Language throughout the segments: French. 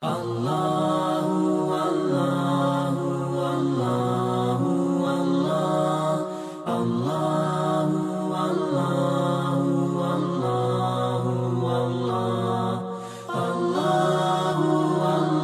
Allahu, Allahu, Allahu, Allah, Allahu, Allahu, Allahu, Allah, Allahu, Allahu,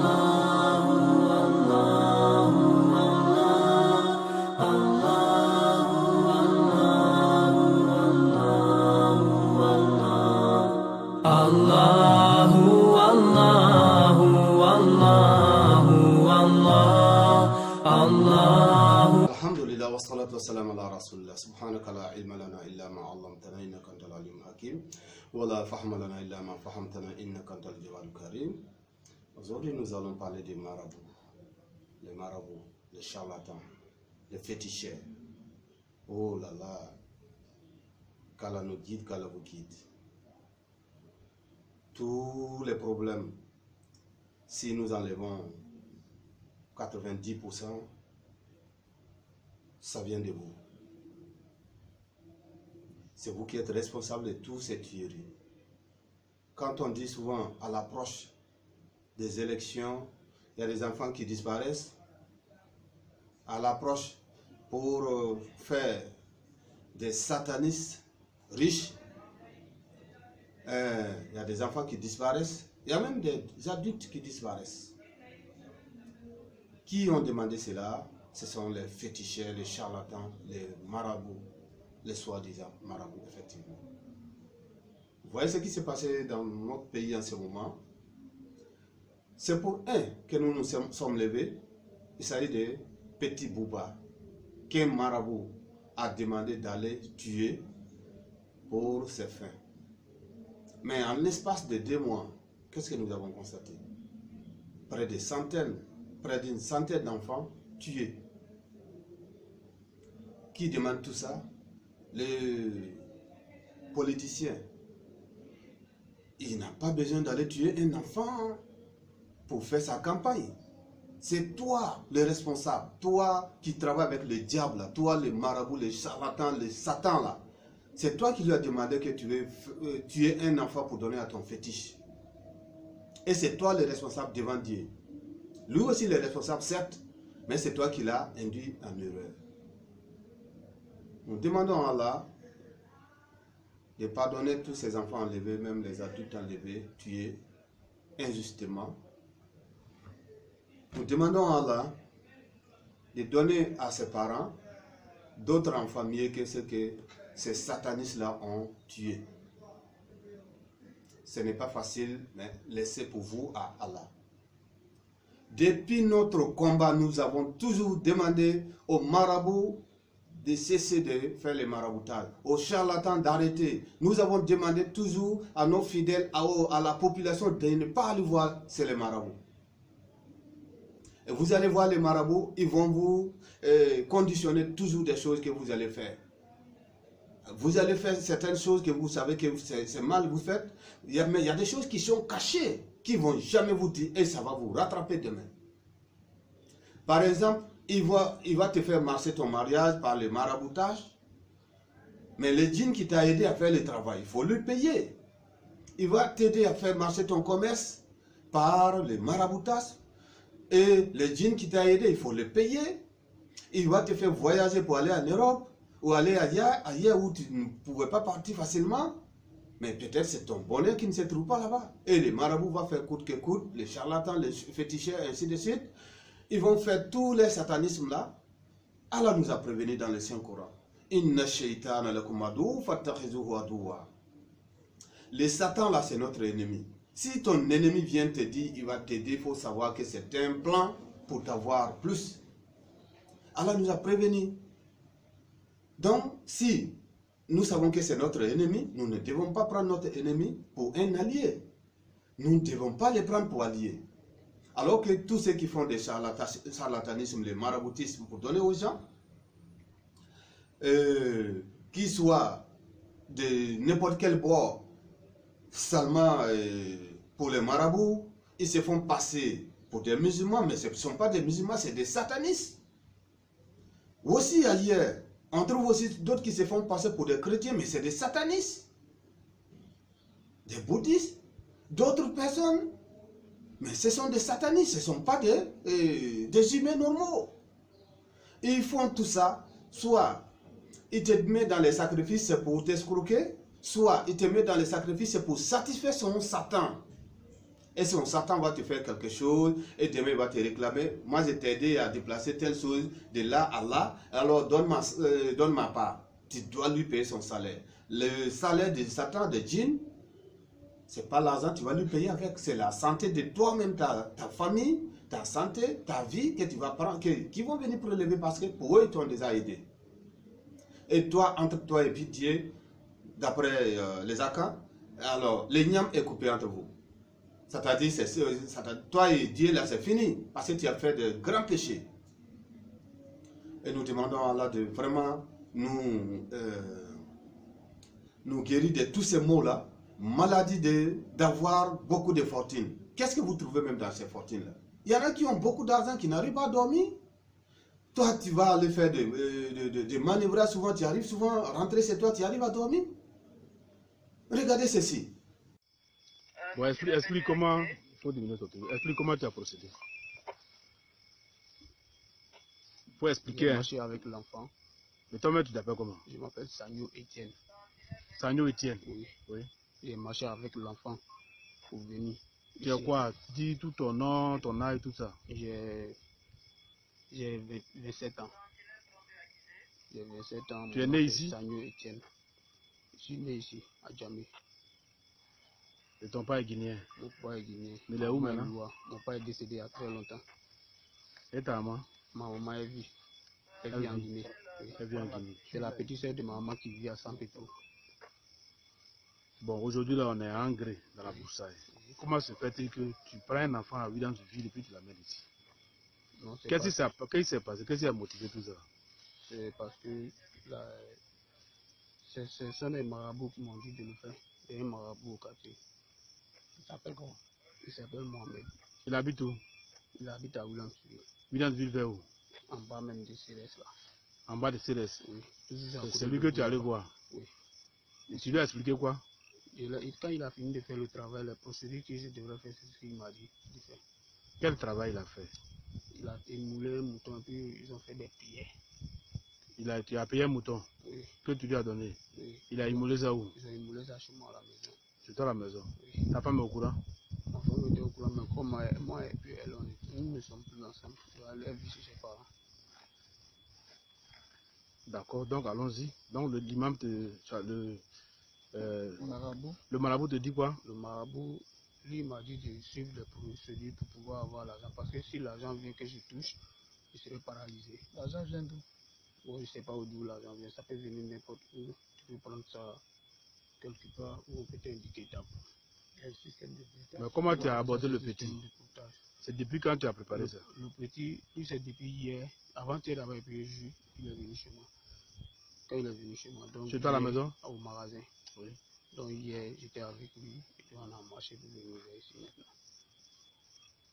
Allahu, Alhamdulillah wa salatu wa salam ala rasulillah. Subhanaka la ilma lana illa ma 'allamtana innaka antal alimul hakim wa la fahma lana illa ma fahamtana innaka antal jawwadul karim. Aujourd'hui, nous allons parler des marabouts. Les marabouts, les charlatans, les féticheurs. Oh là là, qu'Allah nous guide, qu'Allah vous guide. Tous les problèmes, si nous enlevons 90%, ça vient de vous. C'est vous qui êtes responsable de toutes ces tueries. Quand on dit souvent à l'approche des élections, il y a des enfants qui disparaissent. À l'approche pour faire des satanistes riches, il y a des enfants qui disparaissent. Il y a même des adultes qui disparaissent. Qui ont demandé cela? Ce sont les féticheurs, les charlatans, les marabouts, les soi-disant marabouts, effectivement. Vous voyez ce qui s'est passé dans notre pays en ce moment? C'est pour un que nous nous sommes levés. Il s'agit de Petit Bouba, qu'un marabout a demandé d'aller tuer pour ses fins. Mais en l'espace de 2 mois, qu'est-ce que nous avons constaté? Près d'une centaine d'enfants tués. Qui demande tout ça? Les politiciens. Il n'a pas besoin d'aller tuer un enfant pour faire sa campagne. C'est toi le responsable, toi qui travailles avec le diable, toi les marabouts, les charlatans, les satans là. C'est toi qui lui as demandé que tu veux tuer un enfant pour donner à ton fétiche. Et c'est toi le responsable devant Dieu. Lui aussi le responsable, certes, mais c'est toi qui l'as induit en erreur. Nous demandons à Allah de pardonner tous ces enfants enlevés, même les adultes enlevés, tués injustement. Nous demandons à Allah de donner à ses parents d'autres enfants mieux que ceux que ces satanistes-là ont tués. Ce n'est pas facile, mais laissez pour vous à Allah. Depuis notre combat, nous avons toujours demandé aux marabouts de cesser de faire les maraboutages, aux charlatans d'arrêter. Nous avons demandé toujours à nos fidèles, à la population de ne pas aller voir c'est les marabouts. Et vous allez voir les marabouts, ils vont vous conditionner toujours des choses que vous allez faire. Vous allez faire certaines choses que vous savez que c'est mal, vous faites. Mais il y a des choses qui sont cachées, qui ne vont jamais vous dire et ça va vous rattraper demain. Par exemple, il va te faire marcher ton mariage par le maraboutage. Mais le djinn qui t'a aidé à faire le travail, il faut le payer. Il va t'aider à faire marcher ton commerce par le maraboutage. Et le djinn qui t'a aidé, il faut le payer. Il va te faire voyager pour aller en Europe ou aller ailleurs où tu ne pouvais pas partir facilement. Mais peut-être c'est ton bonheur qui ne se trouve pas là-bas. Et les marabouts vont faire coûte que coûte, les charlatans, les féticheurs, ainsi de suite. Ils vont faire tous les satanismes là. Allah nous a prévenus dans le Saint-Coran. Inna shaytana lakum adu fattakhizuhu aduwa. Le Satan là, c'est notre ennemi. Si ton ennemi vient te dire, il va t'aider, il faut savoir que c'est un plan pour t'avoir plus. Allah nous a prévenus. Donc, si nous savons que c'est notre ennemi, nous ne devons pas prendre notre ennemi pour un allié. Nous ne devons pas les prendre pour alliés. Alors que tous ceux qui font des charlatanismes, les maraboutismes pour donner aux gens, qu'ils soient de n'importe quel bord, seulement pour les marabouts, ils se font passer pour des musulmans, mais ce ne sont pas des musulmans, c'est des satanistes. Aussi ailleurs, on trouve aussi d'autres qui se font passer pour des chrétiens, mais c'est des satanistes, des bouddhistes, d'autres personnes. Mais ce sont des satanistes, ce ne sont pas des humains normaux. Ils font tout ça, soit ils te mettent dans les sacrifices pour t'escroquer, soit ils te mettent dans les sacrifices pour satisfaire son Satan. Et son Satan va te faire quelque chose, et demain il va te réclamer. Moi, je t'ai aidé à déplacer telle chose de là à là, alors donne ma part. Tu dois lui payer son salaire. Le salaire de Satan, de djinn, c'est pas l'argent que tu vas lui payer avec, c'est la santé de toi-même, ta famille, ta santé, ta vie que tu vas prendre, qui vont venir prélever parce que pour eux, ils t'ont déjà aidé. Et toi, entre toi et puis Dieu, d'après les Akans, alors le niam est coupé entre vous. C'est-à-dire, toi et Dieu, là, c'est fini, parce que tu as fait de grands péchés. Et nous demandons à Allah de vraiment nous guérir de tous ces maux-là, maladie d'avoir beaucoup de fortune. Qu'est-ce que vous trouvez même dans ces fortunes-là? Il y en a qui ont beaucoup d'argent, qui n'arrivent pas à dormir. Toi, tu vas aller faire des manœuvres, souvent tu arrives, souvent rentrer chez toi, tu arrives à dormir. Regardez ceci. Bon, explique comment, explique comment tu as procédé. Il faut expliquer. J'ai marché avec l'enfant. Mais toi-même, tu t'appelles comment? Je m'appelle Sanyo Etienne. Sanyo Etienne? Oui. Oui. J'ai marché avec l'enfant pour venir. Tu as quoi? Dis tout ton nom, ton âge, tout ça. J'ai 27 ans. J'ai 27 ans. Tu es né ici? Sanyo Etienne. Je suis né ici, à Djamé. Et ton père est guinéen? Mon père est guinéen. Mais il est où maintenant? Mon père est décédé il y a très longtemps. Et ta maman? Ma maman est vie. Elle vit en Guinée. Elle vit en Guinée. C'est la petite sœur de ma maman qui vit à Saint-Pétro. Bon, aujourd'hui, là, on est en Gré, dans la broussaille. Comment se fait-il que tu prends un enfant à 8 ans de vie et puis tu l'amènes ici? Qu'est-ce qui s'est passé? Qu'est-ce qui a motivé tout ça? C'est parce que ce sont des marabouts qui m'ont dit de le faire. C'est un marabout au quartier. Il s'appelle comment? Il s'appelle Mohamed. Il habite où? Il habite à Williamsville. Williamsville vers où? En bas même de Céleste là. En bas de Céleste? Oui. C'est lui que tu es allé voir? Oui. Et tu lui as expliqué quoi? Quand il a fini de faire le travail, la procédure qu'il devrait faire, c'est ce qu'il m'a dit de faire. Quel travail il a fait? Il a émoulé un mouton et puis ils ont fait des prières. Tu as payé un mouton? Oui. Que tu lui as donné? Oui. Il a émoulé ça où? Ils ont émoulé ça chez moi à la maison. C'est toi à la maison? Oui. Ta femme est au courant? Ma femme était au courant, mais comme moi et puis elle, nous ne sommes plus ensemble. Elle vit chez ses parents. D'accord, donc allons-y. Donc l'imam le marabout te dit quoi? Le marabout, lui, m'a dit de suivre les procédures pour pouvoir avoir l'argent. Parce que si l'argent vient que je touche, je serai paralysé. L'argent vient d'où? Bon, je ne sais pas d'où l'argent vient. Ça peut venir n'importe où. Tu peux prendre ça quelque part où on peut t'indiquer ta boue. Mais comment tu as abordé le petit? C'est depuis quand tu as préparé ça? Le petit, lui, c'est depuis hier. Avant-hier, d'abord, et puis il est venu chez moi. Quand il est venu chez moi, donc... Chez toi à la maison? Au magasin. Oui. Donc hier, j'étais avec lui, et puis on a marché pour venir ici maintenant.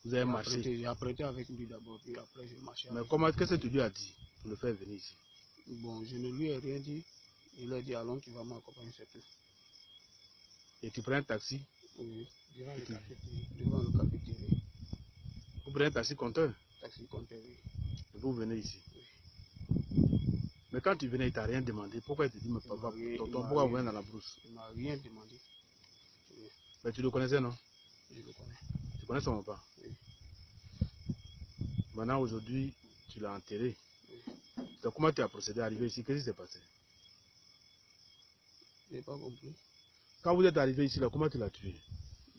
Vous avez marché? J'ai apprêté avec lui d'abord, puis après j'ai marché avec lui. Mais comment, qu'est-ce que tu lui as dit pour le faire venir ici? Bon, je ne lui ai rien dit. Je lui ai dit, allons, tu vas m'accompagner, c'est tout. Et tu prends un taxi? Oui, devant le cafétéria. Vous prenez un taxi compteur? Taxi compteur, oui. Et vous venez ici? Oui. Mais quand tu venais, il t'a rien demandé. Pourquoi il te dit, mais papa, tonton, pourquoi vous venez dans la brousse? Il m'a rien demandé. Oui. Mais tu le connaissais, non? Je le connais. Tu connais son papa? Oui. Maintenant, aujourd'hui, tu l'as enterré. Oui. Donc, comment tu as procédé à arriver ici? Qu'est-ce qui s'est passé? Je n'ai pas compris. Quand vous êtes arrivé ici, là, comment tu l'as tué?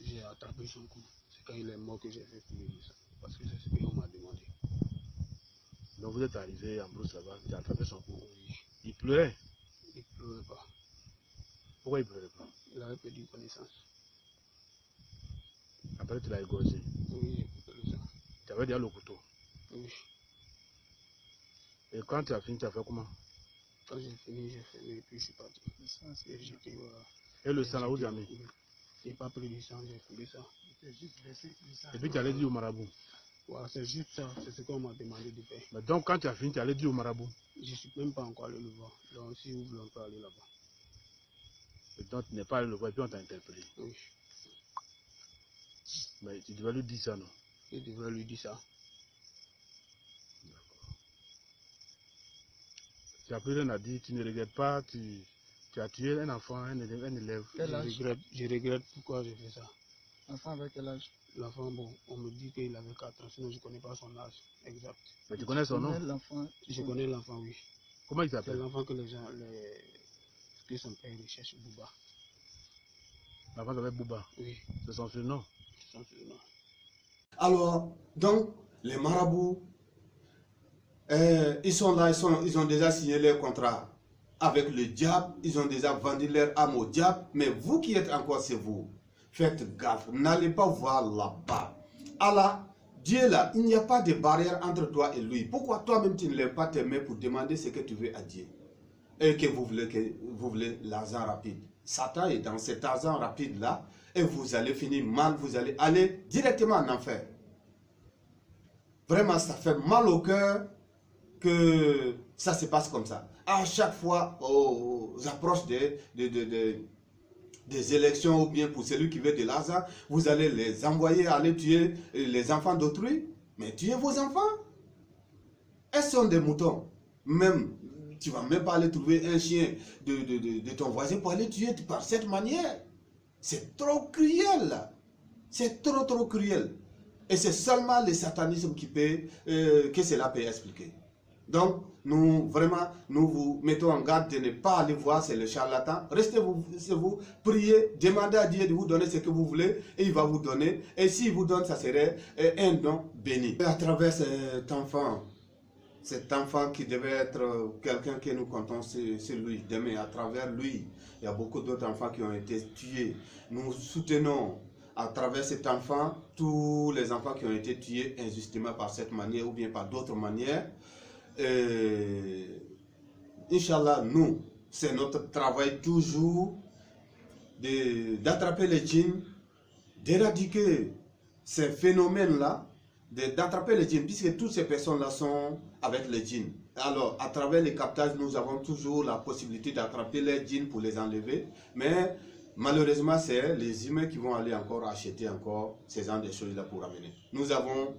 J'ai attrapé son cou. C'est quand il est mort que j'ai fait couler le sang. Parce que c'est ce qu'on m'a demandé. Donc vous êtes arrivé en brousse là-bas, tu as attrapé son cou. Oui. Il pleurait? Il ne pleurait pas. Pourquoi il pleurait pas? Il avait perdu connaissance. Après tu l'as égorgé? Oui, j'ai coupé le sang. Tu avais déjà le couteau? Oui. Et quand tu as fini, tu as fait comment? Quand j'ai fini, j'ai fermé et puis je suis parti. Et j'étais voilà. Et le sang là, où tu as mis? Je n'ai pas pris du sang, j'ai foulé ça. Et puis tu allais dire au marabout? Voilà, c'est juste ça, c'est ce qu'on m'a demandé de faire. Mais donc quand tu as fini, tu allais dire au marabout? Je ne suis même pas encore allé le voir. Donc si vous voulez, on peut aller là-bas. Et donc tu n'es pas allé le voir et puis on t'a interpellé? Oui. Mais tu devrais lui dire ça, non? Je devrais lui dire ça. Tu as plus rien à dire, tu ne regrettes pas, tu as tué un enfant, un élève. Je regrette pourquoi j'ai fait ça. L'enfant avec quel âge? L'enfant, bon, on me dit qu'il avait 4 ans, sinon je ne connais pas son âge exact. Mais tu connais son nom? Je connais l'enfant, oui. Comment il C'est s'appelle? l'enfant que les gens, que son père recherche, Bouba. L'enfant s'appelle Bouba. Oui, C'est son surnom. c'est son surnom. Alors, donc, les marabouts, ils sont là, ils ont déjà signé leur contrat avec le diable, ils ont déjà vendu leur âme au diable, mais vous qui êtes encore chez vous, faites gaffe, n'allez pas voir là-bas. Allah, Dieu là, il n'y a pas de barrière entre toi et lui. Pourquoi toi-même tu ne lèves pas tes mains pour demander ce que tu veux à Dieu? Et que vous voulez l'argent rapide. Satan est dans cet argent rapide là, et vous allez finir mal, vous allez aller directement en enfer. Vraiment, ça fait mal au cœur que ça se passe comme ça. À chaque fois, aux approches des élections, ou bien pour celui qui veut de l'argent, vous allez les envoyer aller tuer les enfants d'autrui. Mais tuez vos enfants. Elles sont des moutons. Même, tu ne vas même pas aller trouver un chien de ton voisin pour aller tuer par cette manière. C'est trop cruel. C'est trop cruel. Et c'est seulement le satanisme qui peut, que cela peut expliquer. Donc, nous vous mettons en garde de ne pas aller voir, c'est le charlatan. Restez vous, priez, demandez à Dieu de vous donner ce que vous voulez et il va vous donner. Et s'il vous donne, ça serait un don béni. Et à travers cet enfant qui devait être quelqu'un que nous comptons, c'est lui. Demain, à travers lui, il y a beaucoup d'autres enfants qui ont été tués. Nous soutenons à travers cet enfant tous les enfants qui ont été tués injustement par cette manière ou bien par d'autres manières. Inch'Allah, nous, c'est notre travail toujours d'attraper les djinns, d'éradiquer ces phénomènes-là, d'attraper les djinns, puisque toutes ces personnes-là sont avec les djinns. Alors, à travers les captages, nous avons toujours la possibilité d'attraper les djinns pour les enlever, mais malheureusement, c'est les humains qui vont aller encore acheter encore ces gens de choses-là pour amener. Nous avons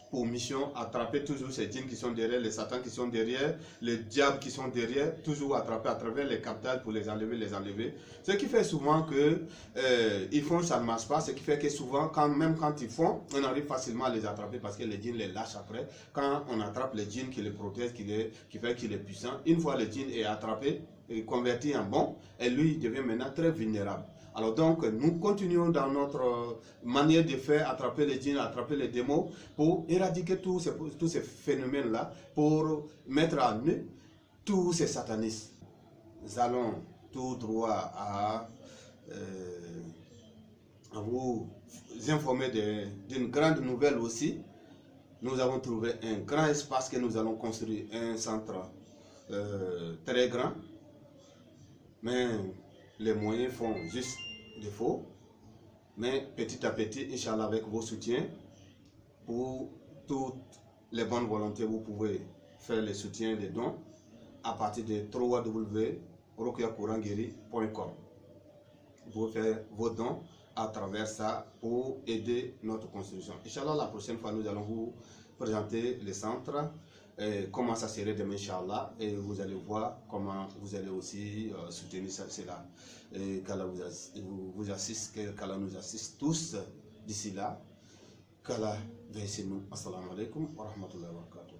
pour mission attraper toujours ces djinns qui sont derrière, les satans qui sont derrière, les diables qui sont derrière, toujours attraper à travers les captages pour les enlever. Ce qui fait souvent que ils font, ça ne marche pas, ce qui fait que souvent, même quand ils font, on arrive facilement à les attraper parce que les djinns les lâchent après. Quand on attrape les djinns qui les protègent, qui fait qu'il est puissant, une fois le djinn est attrapé, et converti en bon, et lui il devient maintenant très vulnérable. Alors donc, nous continuons dans notre manière de faire, attraper les djinns, attraper les démons, pour éradiquer tous ces phénomènes-là, pour mettre à nu tous ces satanistes. Nous allons tout droit à vous informer d'une grande nouvelle aussi. Nous avons trouvé un grand espace que nous allons construire, un centre très grand, mais les moyens font juste défaut. Mais petit à petit, Inch'Allah, avec vos soutiens, pour toutes les bonnes volontés, vous pouvez faire les soutiens, les dons, à partir de www.rokiacourantguéri.com. Vous pouvez faire vos dons à travers ça pour aider notre construction. Inch'Allah, la prochaine fois, nous allons vous présenter le centre, comment ça serait demain, Inch'Allah, et vous allez voir comment vous allez aussi soutenir cela. Et qu'Allah vous assiste, qu'Allah nous assiste tous d'ici là. Qu'Allah veille sur nous. Assalamu alaikum wa rahmatullahi wa barakatuh.